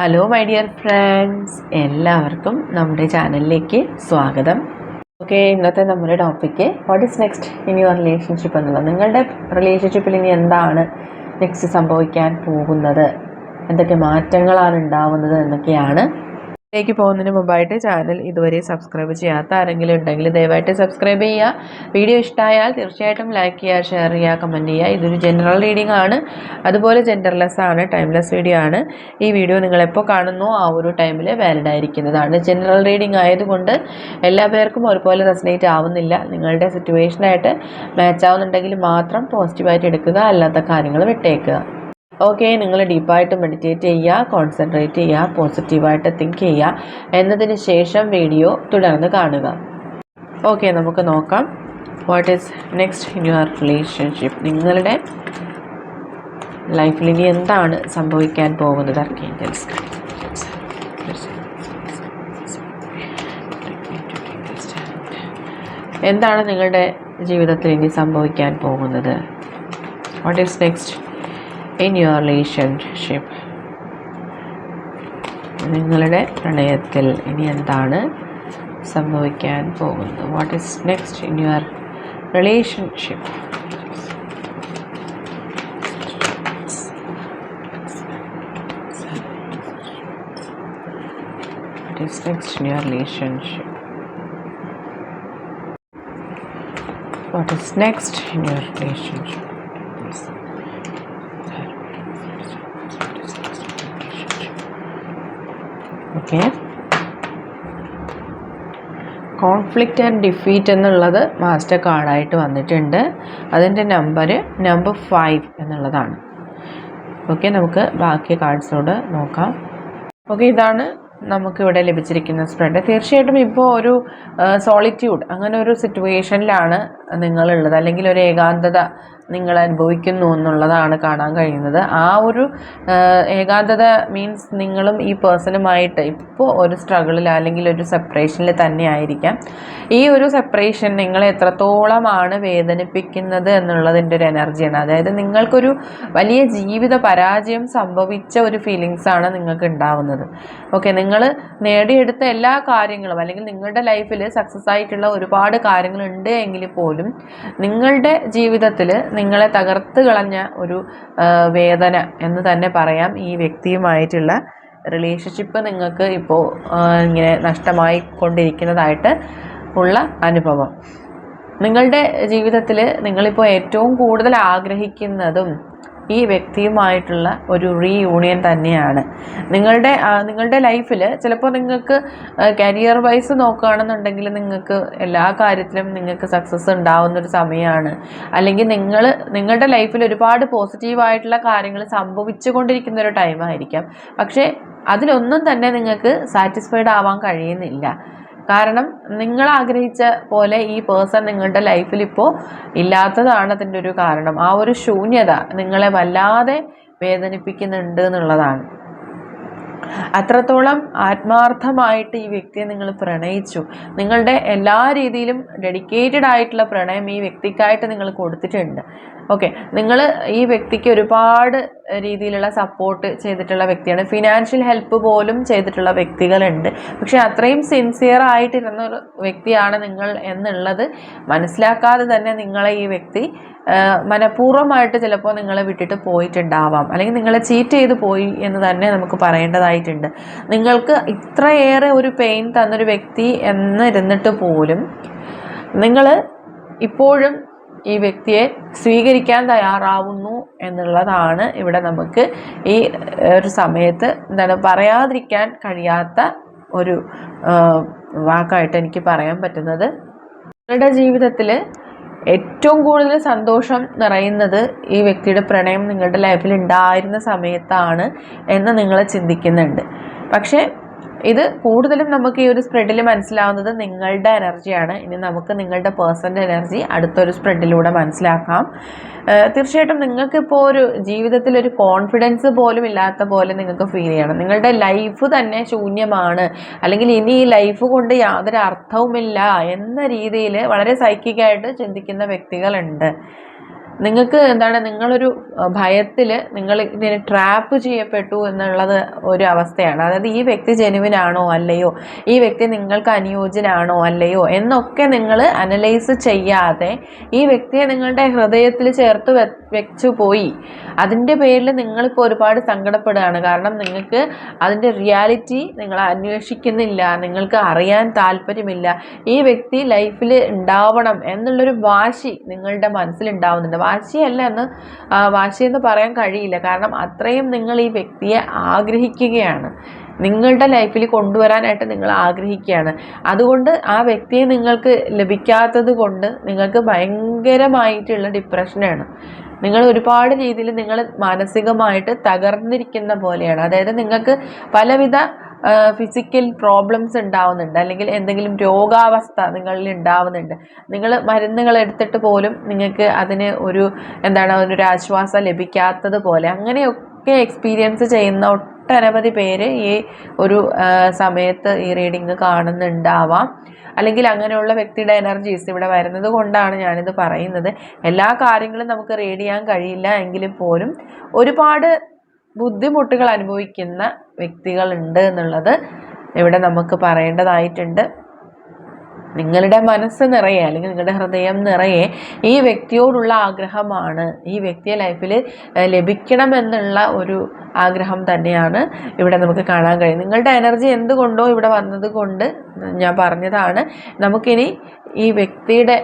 Hello my dear friends, എല്ലാവർക്കും നമ്മുടെ ചാനലിലേക്ക് സ്വാഗതം. ഓക്കെ, ഇന്നത്തെ നമ്മുടെ topic what is next in your relationship എന്നുള്ളത്. നിങ്ങളുടെ റിലേഷൻഷിപ്പിൽ ഇനി എന്താണ് നെക്സ്റ്റ് സംഭവിക്കാൻ പോകുന്നത്, എന്തൊക്കെ മാറ്റങ്ങളാണ് ഉണ്ടാവുന്നത് എന്നൊക്കെയാണ്. ിലേക്ക് പോകുന്നതിന് മുമ്പായിട്ട് ചാനൽ ഇതുവരെ സബ്സ്ക്രൈബ് ചെയ്യാത്ത ആരെങ്കിലും ഉണ്ടെങ്കിൽ ദയവായിട്ട് സബ്സ്ക്രൈബ് ചെയ്യുക. വീഡിയോ ഇഷ്ടമായാൽ തീർച്ചയായിട്ടും ലൈക്ക് ചെയ്യുക, ഷെയർ ചെയ്യുക, കമൻറ്റ് ചെയ്യുക. ഇതൊരു ജനറൽ റീഡിംഗ് ആണ്, അതുപോലെ ജെൻഡർലെസ് ആണ്, ടൈംലെസ് വീഡിയോ ആണ്. ഈ വീഡിയോ നിങ്ങളെപ്പോൾ കാണുന്നോ ആ ഒരു ടൈമിൽ വാലിഡ് ആയിരിക്കുന്നതാണ്. ജനറൽ റീഡിംഗ് ആയതുകൊണ്ട് എല്ലാ പേർക്കും ഒരുപോലെ റെസനേറ്റ് ആവുന്നില്ല. നിങ്ങളുടെ സിറ്റുവേഷനായിട്ട് മാച്ച് ആവുന്നുണ്ടെങ്കിൽ മാത്രം പോസിറ്റീവായിട്ട് എടുക്കുക, അല്ലാത്ത കാര്യങ്ങൾ വിട്ടേക്കുക. ഓക്കെ, നിങ്ങൾ ഡീപ്പായിട്ട് മെഡിറ്റേറ്റ് ചെയ്യുക, കോൺസെൻട്രേറ്റ് ചെയ്യുക, പോസിറ്റീവായിട്ട് തിങ്ക് ചെയ്യുക. എന്നതിന് ശേഷം വീഡിയോ തുടർന്ന് കാണുക. ഓക്കെ, നമുക്ക് നോക്കാം what is next in your relationship. നിങ്ങളുടെ ലൈഫിൽ ഇനി എന്താണ് സംഭവിക്കാൻ പോകുന്നത്. ആർക്കേഞ്ചൽസ് എന്താണ് നിങ്ങളുടെ ജീവിതത്തിൽ ഇനി സംഭവിക്കാൻ പോകുന്നത്. What is next in your relationship. നിങ്ങളുടെ പ്രണയത്തിൽ ഇനി എന്താണ് സംഭവിക്കാൻ പോകുന്നത്. What is next in your relationship. What is next in your relationship. What is next in your relationship. Okay, conflict and defeat എന്നുള്ളത് മാസ്റ്റർ കാർഡായിട്ട് വന്നിട്ടുണ്ട്. അതിൻ്റെ നമ്പർ 5 എന്നുള്ളതാണ്. ഓക്കെ, നമുക്ക് ബാക്കി കാർഡ്സിനോട് നോക്കാം. ഓക്കെ, ഇതാണ് നമുക്കിവിടെ ലഭിച്ചിരിക്കുന്ന സ്പ്രെഡ്. തീർച്ചയായിട്ടും ഇപ്പോൾ ഒരു സോളിറ്റ്യൂഡ്, അങ്ങനെ ഒരു സിറ്റുവേഷനിലാണ് നിങ്ങളുള്ളത്, അല്ലെങ്കിൽ ഒരു ഏകാന്തത നിങ്ങൾ അനുഭവിക്കുന്നു എന്നുള്ളതാണ് കാണാൻ കഴിയുന്നത്. ആ ഒരു ഏകാന്തത മീൻസ് നിങ്ങളും ഈ പേഴ്സണുമായിട്ട് ഇപ്പോൾ ഒരു സ്ട്രഗിളിൽ അല്ലെങ്കിൽ ഒരു സെപ്പറേഷനിൽ തന്നെ ആയിരിക്കാം. ഈ ഒരു സെപ്പറേഷൻ നിങ്ങളെ എത്രത്തോളമാണ് വേദനിപ്പിക്കുന്നത് എന്നുള്ളതിൻ്റെ ഒരു എനർജിയാണ്. അതായത് നിങ്ങൾക്കൊരു വലിയ ജീവിത പരാജയം സംഭവിച്ച ഒരു ഫീലിങ്സാണ് നിങ്ങൾക്ക് ഉണ്ടാവുന്നത്. ഓക്കെ, നിങ്ങൾ നേടിയെടുത്ത എല്ലാ കാര്യങ്ങളും അല്ലെങ്കിൽ നിങ്ങളുടെ ലൈഫിൽ സക്സസ് ആയിട്ടുള്ള ഒരുപാട് കാര്യങ്ങളുണ്ട് എങ്കിൽ പോലും നിങ്ങളുടെ ജീവിതത്തിൽ നിങ്ങളെ തകർത്ത് കളഞ്ഞ ഒരു വേദന എന്ന് തന്നെ പറയാം. ഈ വ്യക്തിയുമായിട്ടുള്ള റിലേഷൻഷിപ്പ് നിങ്ങൾക്ക് ഇപ്പോൾ ഇങ്ങനെ നഷ്ടമായി കൊണ്ടിരിക്കുന്നതായിട്ട് ഉള്ള അനുഭവം. നിങ്ങളുടെ ജീവിതത്തിൽ നിങ്ങളിപ്പോൾ ഏറ്റവും കൂടുതൽ ആഗ്രഹിക്കുന്നതും ഈ വ്യക്തിയുമായിട്ടുള്ള ഒരു റീയൂണിയൻ തന്നെയാണ്. നിങ്ങളുടെ ലൈഫിൽ ചിലപ്പോൾ നിങ്ങൾക്ക് കരിയർ വൈസ് നോക്കുകയാണെന്നുണ്ടെങ്കിൽ നിങ്ങൾക്ക് എല്ലാ കാര്യത്തിലും നിങ്ങൾക്ക് സക്സസ് ഉണ്ടാവുന്നൊരു സമയമാണ്. അല്ലെങ്കിൽ നിങ്ങളുടെ ലൈഫിൽ ഒരുപാട് പോസിറ്റീവായിട്ടുള്ള കാര്യങ്ങൾ സംഭവിച്ചു കൊണ്ടിരിക്കുന്ന ഒരു ടൈമായിരിക്കാം. പക്ഷേ അതിലൊന്നും തന്നെ നിങ്ങൾക്ക് സാറ്റിസ്ഫൈഡ് ആവാൻ കഴിയുന്നില്ല. കാരണം നിങ്ങൾ ആഗ്രഹിച്ച പോലെ ഈ പേഴ്സൺ നിങ്ങളുടെ ലൈഫിൽ ഇപ്പോൾ ഇല്ലാത്തതാണ് അതിൻ്റെ ഒരു കാരണം. ആ ഒരു ശൂന്യത നിങ്ങളെ വല്ലാതെ വേദനിപ്പിക്കുന്നുണ്ട് എന്നുള്ളതാണ്. അത്രത്തോളം ആത്മാർത്ഥമായിട്ട് ഈ വ്യക്തിയെ നിങ്ങൾ പ്രണയിച്ചു. നിങ്ങളുടെ എല്ലാ രീതിയിലും ഡെഡിക്കേറ്റഡ് ആയിട്ടുള്ള പ്രണയം ഈ വ്യക്തിക്കായിട്ട് നിങ്ങൾ കൊടുത്തിട്ടുണ്ട്. ഓക്കെ, നിങ്ങൾ ഈ വ്യക്തിക്ക് ഒരുപാട് രീതിയിലുള്ള സപ്പോർട്ട് ചെയ്തിട്ടുള്ള വ്യക്തിയാണ്. ഫിനാൻഷ്യൽ ഹെൽപ്പ് പോലും ചെയ്തിട്ടുള്ള വ്യക്തികളുണ്ട്. പക്ഷെ അത്രയും സിൻസിയർ ആയിട്ടിരുന്ന ഒരു വ്യക്തിയാണ് നിങ്ങൾ എന്നുള്ളത് മനസ്സിലാക്കാതെ തന്നെ നിങ്ങളെ ഈ വ്യക്തി മനഃപൂർവ്വമായിട്ട് ചിലപ്പോൾ നിങ്ങളെ വിട്ടിട്ട് പോയിട്ടുണ്ടാവാം, അല്ലെങ്കിൽ നിങ്ങളെ ചീറ്റ് ചെയ്ത് പോയി എന്ന് തന്നെ നമുക്ക് പറയേണ്ടതായിട്ടുണ്ട്. നിങ്ങൾക്ക് ഇത്രയേറെ ഒരു പെയിൻ തന്നൊരു വ്യക്തി എന്നിരുന്നിട്ട് പോലും നിങ്ങൾ ഇപ്പോഴും ഈ വ്യക്തിയെ സ്വീകരിക്കാൻ തയ്യാറാവുന്നു എന്നുള്ളതാണ് ഇവിടെ നമുക്ക് ഈ ഒരു സമയത്ത് പറയാതിരിക്കാൻ കഴിയാത്ത ഒരു വാക്കായിട്ട് എനിക്ക് പറയാൻ പറ്റുന്നത്. നിങ്ങളുടെ ജീവിതത്തിൽ ഏറ്റവും കൂടുതൽ സന്തോഷം നിറയുന്നത് ഈ വ്യക്തിയുടെ പ്രണയം നിങ്ങളുടെ ലൈഫിൽ ഉണ്ടായിരുന്ന സമയത്താണ് എന്ന് നിങ്ങൾ ചിന്തിക്കുന്നുണ്ട്. പക്ഷേ ഇത് കൂടുതലും നമുക്ക് ഈ ഒരു സ്പ്രെഡിൽ മനസ്സിലാവുന്നത് നിങ്ങളുടെ എനർജിയാണ്. ഇനി നമുക്ക് നിങ്ങളുടെ പേഴ്സൻ്റെ എനർജി അടുത്തൊരു സ്പ്രെഡിലൂടെ മനസ്സിലാക്കാം. തീർച്ചയായിട്ടും നിങ്ങൾക്കിപ്പോൾ ഒരു ജീവിതത്തിൽ ഒരു കോൺഫിഡൻസ് പോലും ഇല്ലാത്ത പോലെ നിങ്ങൾക്ക് ഫീൽ ചെയ്യണം. നിങ്ങളുടെ ലൈഫ് തന്നെ ശൂന്യമാണ്, അല്ലെങ്കിൽ ഇനി ഈ ലൈഫ് കൊണ്ട് യാതൊരു അർത്ഥവുമില്ല എന്ന രീതിയിൽ വളരെ സൈക്കിക്കായിട്ട് ചിന്തിക്കുന്ന വ്യക്തികളുണ്ട്. നിങ്ങൾക്ക് എന്താണ് നിങ്ങളൊരു ഭയത്തിൽ നിങ്ങൾ ഇതിനെ ട്രാപ്പ് ചെയ്യപ്പെട്ടു എന്നുള്ളത് ഒരു അവസ്ഥയാണ്. അതായത് ഈ വ്യക്തി ജെനുവിനാണോ അല്ലയോ, ഈ വ്യക്തി നിങ്ങൾക്ക് അനുയോജ്യനാണോ അല്ലയോ എന്നൊക്കെ നിങ്ങൾ അനലൈസ് ചെയ്യാതെ ഈ വ്യക്തിയെ നിങ്ങളുടെ ഹൃദയത്തിൽ ചേർത്ത് വെച്ചു പോയി. അതിൻ്റെ പേരിൽ നിങ്ങളിപ്പോൾ ഒരുപാട് സങ്കടപ്പെടുകയാണ്. കാരണം നിങ്ങൾക്ക് അതിൻ്റെ റിയാലിറ്റി നിങ്ങൾ അന്വേഷിക്കുന്നില്ല, നിങ്ങൾക്ക് അറിയാൻ താല്പര്യമില്ല. ഈ വ്യക്തി ലൈഫിൽ ഉണ്ടാവണം എന്നുള്ളൊരു വാശി നിങ്ങളുടെ മനസ്സിലുണ്ടാവുന്നുണ്ട്. വാശിയെന്ന് പറയാൻ കഴിയില്ല. കാരണം അത്രയും നിങ്ങൾ ഈ വ്യക്തിയെ ആഗ്രഹിക്കുകയാണ്, നിങ്ങളുടെ ലൈഫിൽ കൊണ്ടുവരാനായിട്ട് നിങ്ങൾ ആഗ്രഹിക്കുകയാണ്. അതുകൊണ്ട് ആ വ്യക്തിയെ നിങ്ങൾക്ക് ലഭിക്കാത്തത് കൊണ്ട് നിങ്ങൾക്ക് ഭയങ്കരമായിട്ടുള്ള ഡിപ്രഷനാണ്. നിങ്ങൾ ഒരുപാട് രീതിയിൽ നിങ്ങൾ മാനസികമായിട്ട് തകർന്നിരിക്കുന്ന പോലെയാണ്. അതായത് നിങ്ങൾക്ക് പലവിധ ഫിസിക്കൽ പ്രോബ്ലംസ് ഉണ്ടാവുന്നുണ്ട്, അല്ലെങ്കിൽ എന്തെങ്കിലും രോഗാവസ്ഥ നിങ്ങളിൽ ഉണ്ടാവുന്നുണ്ട്. നിങ്ങൾ മരുന്നുകൾ എടുത്തിട്ട് പോലും നിങ്ങൾക്ക് അതിന് അതിനൊരു ആശ്വാസം ലഭിക്കാത്തത് പോലെ അങ്ങനെയൊക്കെ എക്സ്പീരിയൻസ് ചെയ്യുന്ന ഒട്ടനവധി പേര് ഈ ഒരു സമയത്ത് ഈ റീഡിങ് കാണുന്നുണ്ടാവാം. അല്ലെങ്കിൽ അങ്ങനെയുള്ള വ്യക്തിയുടെ എനർജീസ് ഇവിടെ വരുന്നത് കൊണ്ടാണ് ഞാനിത് പറയുന്നത്. എല്ലാ കാര്യങ്ങളും നമുക്ക് റീഡ് ചെയ്യാൻ കഴിയില്ല എങ്കിലും പോലും ഒരുപാട് ബുദ്ധിമുട്ടുകൾ അനുഭവിക്കുന്ന വ്യക്തികളുണ്ട് എന്നുള്ളത് ഇവിടെ നമുക്ക് പറയേണ്ടതായിട്ടുണ്ട്. നിങ്ങളുടെ മനസ്സ് നിറയെ അല്ലെങ്കിൽ നിങ്ങളുടെ ഹൃദയം നിറയെ ഈ വ്യക്തിയോടുള്ള ആഗ്രഹമാണ്, ഈ വ്യക്തിയെ ലൈഫിൽ ലഭിക്കണമെന്നുള്ള ഒരു ആഗ്രഹം തന്നെയാണ് ഇവിടെ നമുക്ക് കാണാൻ കഴിയും. നിങ്ങളുടെ എനർജി എന്തുകൊണ്ടോ ഇവിടെ വന്നത് കൊണ്ട് ഞാൻ പറഞ്ഞതാണ്. നമുക്കിനി ഈ വ്യക്തിയുടെ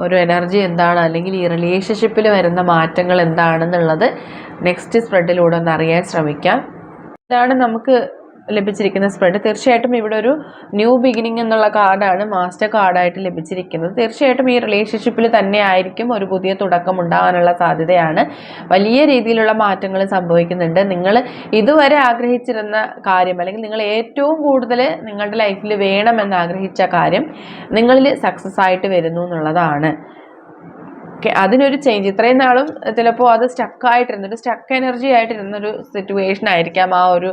ഒരു എനർജി എന്താണ്, അല്ലെങ്കിൽ ഈ റിലേഷൻഷിപ്പിൽ വരുന്ന മാറ്റങ്ങൾ എന്താണെന്നുള്ളത് നെക്സ്റ്റ് സ്പ്രെഡിലൂടെ ഒന്ന് അറിയാൻ ശ്രമിക്കാം. ഇതാണ് നമുക്ക് ലഭിച്ചിരിക്കുന്ന സ്പ്രെഡ്. തീർച്ചയായിട്ടും ഇവിടെ ഒരു ന്യൂ ബിഗിനിങ് എന്നുള്ള കാർഡാണ് മാസ്റ്റർ കാർഡായിട്ട് ലഭിച്ചിരിക്കുന്നത്. തീർച്ചയായിട്ടും ഈ റിലേഷൻഷിപ്പിൽ തന്നെ ആയിരിക്കും ഒരു പുതിയ തുടക്കം ഉണ്ടാകാനുള്ള സാധ്യതയാണ്. വലിയ രീതിയിലുള്ള മാറ്റങ്ങൾ സംഭവിക്കുന്നുണ്ട്. നിങ്ങൾ ഇതുവരെ ആഗ്രഹിച്ചിരുന്ന കാര്യം, അല്ലെങ്കിൽ നിങ്ങൾ ഏറ്റവും കൂടുതൽ നിങ്ങളുടെ ലൈഫിൽ വേണമെന്ന് ആഗ്രഹിച്ച കാര്യം നിങ്ങളിൽ സക്സസ് ആയിട്ട് വരുന്നു എന്നുള്ളതാണ്. അതിനൊരു ചേഞ്ച്. ഇത്രയും നാളും ചിലപ്പോൾ അത് സ്റ്റക്ക് എനർജി ആയിട്ടിരുന്നൊരു സിറ്റുവേഷൻ ആയിരിക്കാം ആ ഒരു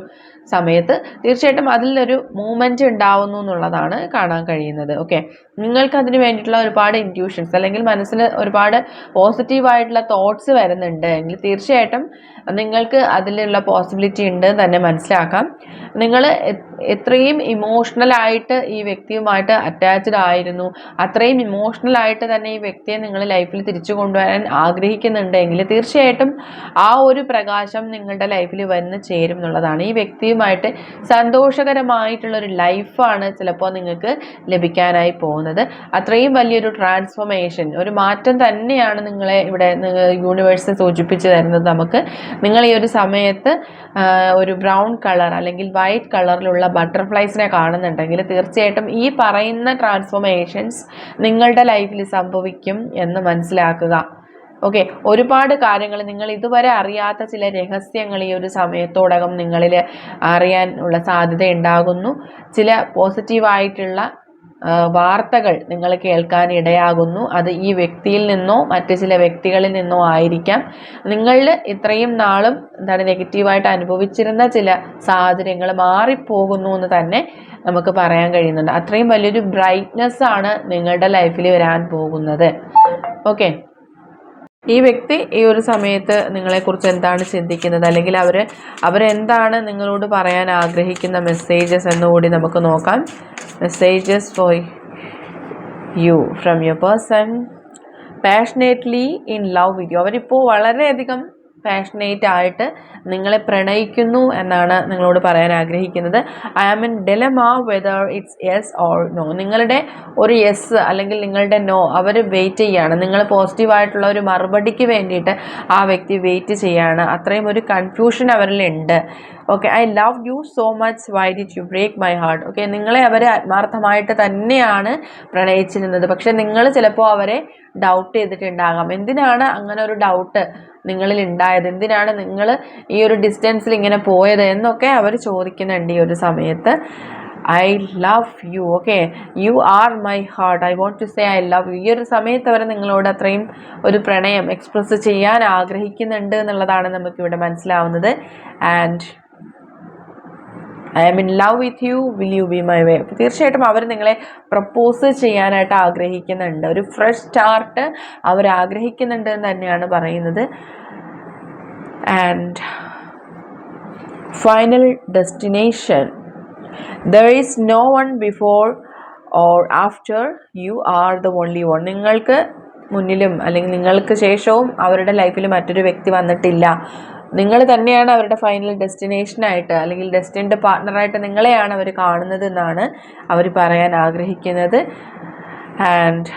സമയത്ത്. തീർച്ചയായിട്ടും അതിലൊരു മൂവ്മെൻറ്റ് ഉണ്ടാവുന്നു എന്നുള്ളതാണ് കാണാൻ കഴിയുന്നത്. ഓക്കെ, നിങ്ങൾക്ക് അതിന് വേണ്ടിയിട്ടുള്ള ഒരുപാട് ഇൻറ്റ്യൂഷൻസ് അല്ലെങ്കിൽ മനസ്സിൽ ഒരുപാട് പോസിറ്റീവായിട്ടുള്ള തോട്ട്സ് വരുന്നുണ്ട് എങ്കിൽ തീർച്ചയായിട്ടും നിങ്ങൾക്ക് അതിലുള്ള പോസിബിലിറ്റി ഉണ്ട് തന്നെ മനസ്സിലാക്കാം. നിങ്ങൾ എത്രയും ഇമോഷണലായിട്ട് ഈ വ്യക്തിയുമായിട്ട് അറ്റാച്ച്ഡ് ആയിരുന്നു, അത്രയും ഇമോഷണലായിട്ട് തന്നെ ഈ വ്യക്തിയെ നിങ്ങൾ ലൈഫിൽ തിരിച്ചു കൊണ്ടുവരാൻ ആഗ്രഹിക്കുന്നുണ്ടെങ്കിൽ തീർച്ചയായിട്ടും ആ ഒരു പ്രകാശം നിങ്ങളുടെ ലൈഫിൽ വന്ന് ചേരും എന്നുള്ളതാണ്. ഈ വ്യക്തിയുമായിട്ട് സന്തോഷകരമായിട്ടുള്ളൊരു ലൈഫാണ് ചിലപ്പോൾ നിങ്ങൾക്ക് ലഭിക്കാനായി പോകുന്നത്. അത്രയും വലിയൊരു ട്രാൻസ്ഫോർമേഷൻ, ഒരു മാറ്റം തന്നെയാണ് നിങ്ങളെ ഇവിടെ യൂണിവേഴ്സ് സൂചിപ്പിച്ചു തരുന്നത് നമുക്ക്. നിങ്ങൾ ഈ ഒരു സമയത്ത് ഒരു ബ്രൗൺ കളർ അല്ലെങ്കിൽ വൈറ്റ് കളറിലുള്ള ബട്ടർഫ്ലൈസിനെ കാണുന്നുണ്ടെങ്കിൽ തീർച്ചയായിട്ടും ഈ പറയുന്ന ട്രാൻസ്ഫോർമേഷൻസ് നിങ്ങളുടെ ലൈഫിൽ സംഭവിക്കും എന്ന് മനസ്സിലാക്കുക. ഓക്കെ, ഒരുപാട് കാര്യങ്ങൾ നിങ്ങൾ ഇതുവരെ അറിയാത്ത ചില രഹസ്യങ്ങൾ ഈ ഒരു സമയത്തോടകം നിങ്ങളിൽ അറിയാനുള്ള സാധ്യത ഉണ്ടാകുന്നു. ചില പോസിറ്റീവായിട്ടുള്ള വാർത്തകൾ നിങ്ങൾ കേൾക്കാൻ ഇടയാകുന്നു. അത് ഈ വ്യക്തിയിൽ നിന്നോ മറ്റ് ചില വ്യക്തികളിൽ നിന്നോ ആയിരിക്കാം. നിങ്ങളിൽ ഇത്രയും നാളും നെഗറ്റീവായിട്ട് അനുഭവിച്ചിരുന്ന ചില സാഹചര്യങ്ങൾ മാറിപ്പോകുന്നു എന്ന് തന്നെ നമുക്ക് പറയാൻ കഴിയുന്നുണ്ട്. അത്രയും വലിയൊരു ബ്രൈറ്റ്നെസ് ആണ് നിങ്ങളുടെ ലൈഫിൽ വരാൻ പോകുന്നത്. ഓക്കെ, ഈ വ്യക്തി ഈ ഒരു സമയത്ത് നിങ്ങളെക്കുറിച്ച് എന്താണ് ചിന്തിക്കുന്നത്, അല്ലെങ്കിൽ അവരെന്താണ് നിങ്ങളോട് പറയാൻ ആഗ്രഹിക്കുന്ന മെസ്സേജസ് എന്നുകൂടി നമുക്ക് നോക്കാം. Messages for you from your person. Passionately in love with U. അവരിപ്പോൾ വളരെയധികം പാഷനേറ്റ് ആയിട്ട് നിങ്ങളെ പ്രണയിക്കുന്നു എന്നാണ് നിങ്ങളോട് പറയാൻ ആഗ്രഹിക്കുന്നത്. I am in dilemma whether it's yes or no. നിങ്ങളുടെ ഒരു യെസ് അല്ലെങ്കിൽ നിങ്ങളുടെ നോ അവർ വെയിറ്റ് ചെയ്യാണ്. നിങ്ങൾ പോസിറ്റീവായിട്ടുള്ള ഒരു മറുപടിക്ക് വേണ്ടിയിട്ട് ആ വ്യക്തി വെയിറ്റ് ചെയ്യാണ്. അത്രയും ഒരു കൺഫ്യൂഷൻ അവരിലുണ്ട്. Okay, I love you so much, why did you break my heart. Okay, നിങ്ങളെ അവർ ആത്മാർത്ഥമായിട്ട് തന്നെയാണ് പ്രണയിച്ചിരുന്നത്. പക്ഷെ നിങ്ങൾ ചിലപ്പോൾ അവരെ ഡൗട്ട് ചെയ്തിട്ടുണ്ടാകാം. എന്തിനാണ് അങ്ങനെ ഒരു ഡൗട്ട് നിങ്ങളിൽ ഉണ്ടായത്, എന്തിനാണ് നിങ്ങൾ ഈ ഒരു ഡിസ്റ്റൻസിൽ ഇങ്ങനെ പോയത് എന്നൊക്കെ അവർ ചോദിക്കുന്നുണ്ട് ഈ ഒരു സമയത്ത്. I love you. Okay, you are my heart, I want to say I love you. ഈ ഒരു സമയത്ത് അവർ നിങ്ങളോട് അത്രയും ഒരു പ്രണയം എക്സ്പ്രസ് ചെയ്യാൻ ആഗ്രഹിക്കുന്നുണ്ട് എന്നുള്ളതാണ് നമുക്കിവിടെ മനസ്സിലാവുന്നത്. And I am in love with you, will you be my way. തീർച്ചയായിട്ടും അവർ നിങ്ങളെ പ്രപ്പോസ് ചെയ്യാനായിട്ട് ആഗ്രഹിക്കുന്നുണ്ട്. ഒരു ഫ്രഷ് സ്റ്റാർട്ട് അവർ ആഗ്രഹിക്കുന്നുണ്ട് എന്ന് തന്നെയാണ് പറയുന്നത്. And final destination, there is no one before or after, you are the only one. നിങ്ങൾക്ക് മുന്നിലും അല്ലെങ്കിൽ നിങ്ങൾക്ക് ശേഷവും അവരുടെ ലൈഫിൽ മറ്റൊരു വ്യക്തി വന്നിട്ടില്ല. നിങ്ങൾ തന്നെയാണ് അവരുടെ ഫൈനൽ ഡെസ്റ്റിനേഷനായിട്ട് അല്ലെങ്കിൽ ഡെസ്റ്റിൻഡ് പാർട്ട്ണറായിട്ട് നിങ്ങളെയാണ് അവർ കാണുന്നത് എന്നാണ് അവർ പറയാൻ ആഗ്രഹിക്കുന്നത്. And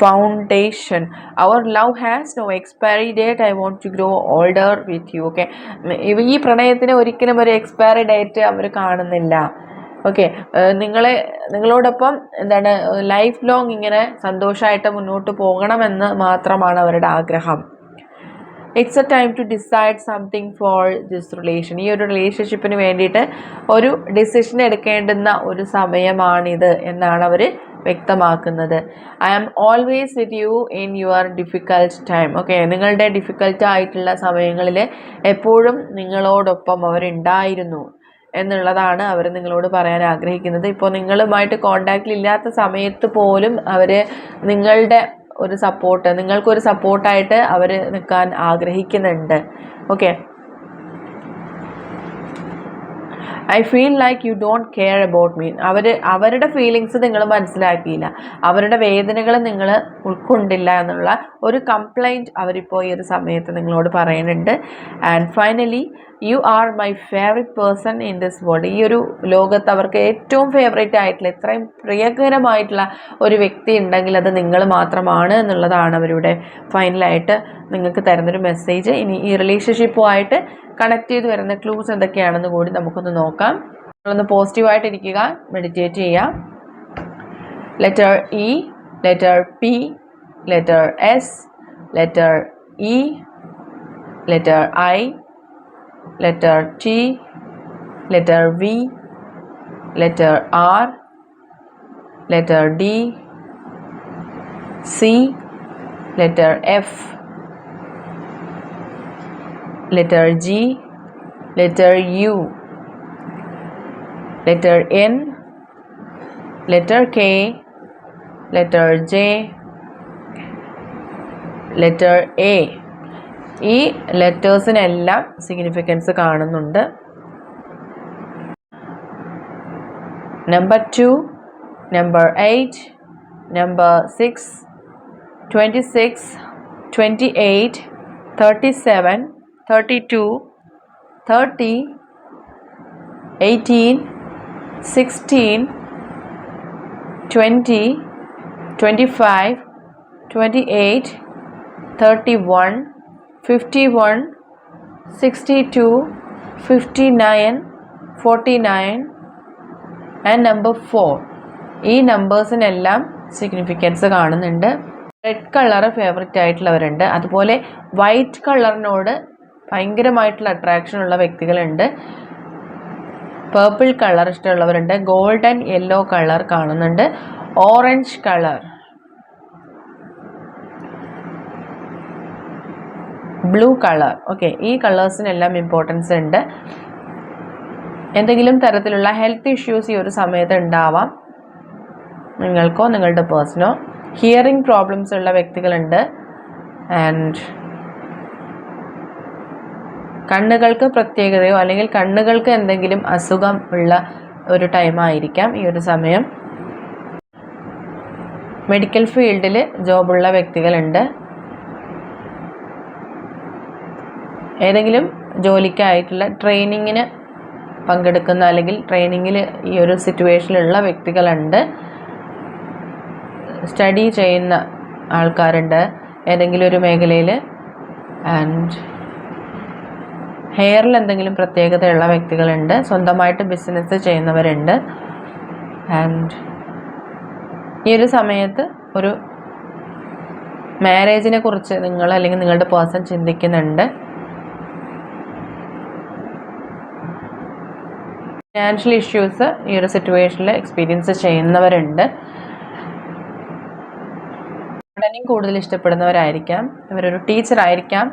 foundation, our love has no expiry date, I want to grow older with you. Okay, ഈ പ്രണയത്തിന് ഒരിക്കലും ഒരു എക്സ്പയറി ഡേറ്റ് അവർ കാണുന്നില്ല. ഓക്കെ, നിങ്ങളോടൊപ്പം എന്താണ് ലൈഫ് ലോങ് ഇങ്ങനെ സന്തോഷമായിട്ട് മുന്നോട്ട് പോകണമെന്ന് മാത്രമാണ് അവരുടെ ആഗ്രഹം. It's a time to decide something for this relation. ഈ ഒരു റിലേഷൻഷിപ്പിന് വേണ്ടിയിട്ട് ഒരു ഡിസിഷൻ എടുക്കേണ്ടുന്ന ഒരു സമയമാണിത് എന്നാണ് അവർ വ്യക്തമാക്കുന്നത്. I am always with you in your difficult time. Okay, നിങ്ങളുടെ ഡിഫിക്കൽട്ട് ആയിട്ടുള്ള സമയങ്ങളിൽ എപ്പോഴും നിങ്ങളോടൊപ്പം അവരുണ്ടായിരുന്നു എന്നുള്ളതാണ് അവർ നിങ്ങളോട് പറയാൻ ആഗ്രഹിക്കുന്നത്. ഇപ്പോൾ നിങ്ങളുമായിട്ട് കോണ്ടാക്റ്റിൽ ഇല്ലാത്ത സമയത്ത് പോലും അവർ നിങ്ങളുടെ ഒരു സപ്പോർട്ട്, നിങ്ങൾക്കൊരു സപ്പോർട്ടായിട്ട് അവർ നിൽക്കാൻ ആഗ്രഹിക്കുന്നുണ്ട്. Okay, I feel like you don't care about me. അവരുടെ ഫീലിങ്സ് നിങ്ങൾ മനസ്സിലാക്കിയില്ല, അവരുടെ വേദനകൾ നിങ്ങൾ ഉൾക്കൊണ്ടില്ല എന്നുള്ള ഒരു കംപ്ലൈൻറ്റ് അവരിപ്പോൾ ഈ ഒരു സമയത്ത് നിങ്ങളോട് പറയുന്നുണ്ട്. And finally, U are my favourite person in this world. ഈ ഒരു ലോകത്ത് അവർക്ക് ഏറ്റവും ഫേവറേറ്റ് ആയിട്ടുള്ള, എത്രയും പ്രിയകരമായിട്ടുള്ള ഒരു വ്യക്തി ഉണ്ടെങ്കിൽ അത് നിങ്ങൾ മാത്രമാണ് എന്നുള്ളതാണ് അവരുടെ ഫൈനലായിട്ട് നിങ്ങൾക്ക് തരുന്നൊരു മെസ്സേജ്. ഇനി ഈ റിലേഷൻഷിപ്പുമായിട്ട് കണക്ട് ചെയ്ത് വരുന്ന ക്ലൂസ് എന്തൊക്കെയാണെന്ന് കൂടി നമുക്കൊന്ന് നോക്കാം. നമ്മളൊന്ന് പോസിറ്റീവായിട്ടിരിക്കുക, മെഡിറ്റേറ്റ് ചെയ്യുക. Letter E, letter P, letter S, letter E, letter I, letter T, letter V, letter R, letter D, C, letter F, letter G, letter U, letter N, letter K, letter J, letter A. ഈ ലെറ്റേഴ്സിനെല്ലാം significance കാണുന്നുണ്ട്. Number 2, number 8, number 6, 26, 28, 37, 32, 30, 18, 16, 20, 25, 28, 31, 51, 62, 59, 49 and number 4. ഈ നമ്പേഴ്സിനെല്ലാം significance കാണുന്നുണ്ട്. Red colour favourite ആയിട്ടുള്ളവരുണ്ട്, അതുപോലെ white കളറിനോട് ഭയങ്കരമായിട്ടുള്ള attraction ഉള്ള വ്യക്തികളുണ്ട്. പേർപ്പിൾ കളർ ഇഷ്ടമുള്ളവരുണ്ട്. ഗോൾഡൻ യെല്ലോ കളർ കാണുന്നുണ്ട്. Orange colour, blue colour. Okay, ഈ കളേഴ്സിനെല്ലാം ഇമ്പോർട്ടൻസ് ഉണ്ട്. എന്തെങ്കിലും തരത്തിലുള്ള ഹെൽത്ത് ഇഷ്യൂസ് ഈ ഒരു സമയത്ത് ഉണ്ടാവാം, നിങ്ങൾക്കോ നിങ്ങളുടെ പേഴ്സണോ. ഹിയറിംഗ് പ്രോബ്ലംസ് ഉള്ള വ്യക്തികളുണ്ട്. ആൻഡ് കണ്ണുകൾക്ക് പ്രത്യേകതയോ അല്ലെങ്കിൽ കണ്ണുകൾക്ക് എന്തെങ്കിലും അസുഖം ഉള്ള ഒരു ടൈമായിരിക്കാം ഈ ഒരു സമയം. മെഡിക്കൽ ഫീൽഡിൽ ജോബുള്ള വ്യക്തികളുണ്ട്. ഏതെങ്കിലും ജോലിക്കായിട്ടുള്ള ട്രെയിനിങ്ങിന് പങ്കെടുക്കുന്ന അല്ലെങ്കിൽ ട്രെയിനിങ്ങിൽ ഈ ഒരു സിറ്റുവേഷനിലുള്ള വ്യക്തികളുണ്ട്. സ്റ്റഡി ചെയ്യുന്ന ആൾക്കാരുണ്ട് ഏതെങ്കിലും ഒരു മേഖലയിൽ. ആൻഡ് ഹെയറിൽ എന്തെങ്കിലും പ്രത്യേകതയുള്ള വ്യക്തികളുണ്ട്. സ്വന്തമായിട്ട് ബിസിനസ് ചെയ്യുന്നവരുണ്ട്. ആൻഡ് ഈ ഒരു സമയത്ത് ഒരു മാരേജിനെ കുറിച്ച് നിങ്ങൾ അല്ലെങ്കിൽ നിങ്ങളുടെ പേഴ്സൺ ചിന്തിക്കുന്നുണ്ട്. ഫിനാൻഷ്യൽ ഇഷ്യൂസ് ഈ ഒരു സിറ്റുവേഷനിൽ എക്സ്പീരിയൻസ് ചെയ്യുന്നവരുണ്ട്. ഗാർഡനിങ് കൂടുതൽ ഇഷ്ടപ്പെടുന്നവരായിരിക്കാം. ഇവരൊരു ടീച്ചറായിരിക്കാം,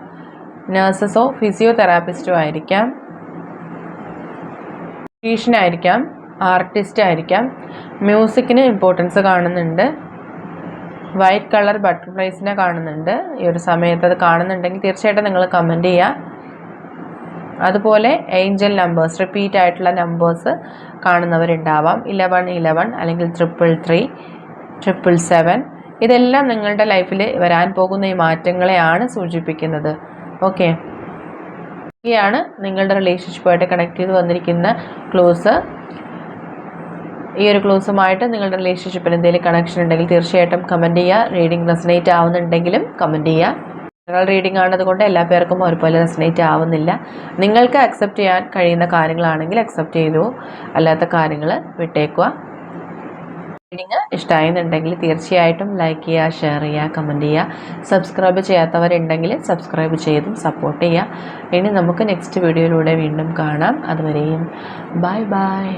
നഴ്സസോ ഫിസിയോതെറാപ്പിസ്റ്റോ ആയിരിക്കാം. ബ്യൂട്ടീഷ്യനായിരിക്കാം, ആർട്ടിസ്റ്റ് ആയിരിക്കാം. മ്യൂസിക്കിന് ഇമ്പോർട്ടൻസ് കാണുന്നുണ്ട്. വൈറ്റ് കളർ ബട്ടർഫ്ലൈസിനെ കാണുന്നുണ്ട്. ഈ ഒരു സമയത്ത് അത് കാണുന്നുണ്ടെങ്കിൽ തീർച്ചയായിട്ടും നിങ്ങൾ കമൻറ്റ് ചെയ്യുക. അതുപോലെ ഏഞ്ചൽ നമ്പേഴ്സ്, റിപ്പീറ്റ് ആയിട്ടുള്ള നമ്പേഴ്സ് കാണുന്നവരുണ്ടാവാം. 1111 അല്ലെങ്കിൽ 333, 777. ഇതെല്ലാം നിങ്ങളുടെ ലൈഫിൽ വരാൻ പോകുന്ന ഈ മാറ്റങ്ങളെയാണ് സൂചിപ്പിക്കുന്നത്. ഓക്കെ, ഇതാണ് നിങ്ങളുടെ റിലേഷൻഷിപ്പുമായിട്ട് കണക്ട് ചെയ്ത് വന്നിരിക്കുന്ന ക്ലൂസ്. ഈ ഒരു ക്ലൂസുമായിട്ട് നിങ്ങളുടെ റിലേഷൻഷിപ്പിന് എന്തെങ്കിലും കണക്ഷൻ ഉണ്ടെങ്കിൽ തീർച്ചയായിട്ടും കമൻറ്റ് ചെയ്യുക. റീഡിംഗ് റെസനേറ്റ് ആവുന്നുണ്ടെങ്കിലും കമൻറ്റ് ചെയ്യുക. ജനറൽ റീഡിംഗ് ആണതുകൊണ്ട് എല്ലാ പേർക്കും ഒരുപോലെ റെസനേറ്റ് ആവുന്നില്ല. നിങ്ങൾക്ക് അക്സെപ്റ്റ് ചെയ്യാൻ കഴിയുന്ന കാര്യങ്ങളാണെങ്കിൽ അക്സെപ്റ്റ് ചെയ്തു, അല്ലാത്ത കാര്യങ്ങൾ വിട്ടേക്കുക. റീഡിങ് ഇഷ്ടമായെന്നുണ്ടെങ്കിൽ തീർച്ചയായിട്ടും ലൈക്ക് ചെയ്യുക, ഷെയർ ചെയ്യുക, കമൻറ്റ് ചെയ്യുക. സബ്സ്ക്രൈബ് ചെയ്യാത്തവരുണ്ടെങ്കിൽ സബ്സ്ക്രൈബ് ചെയ്തും സപ്പോർട്ട് ചെയ്യുക. ഇനി നമുക്ക് നെക്സ്റ്റ് വീഡിയോയിലൂടെ വീണ്ടും കാണാം. അതുവരെയും ബൈ ബൈ.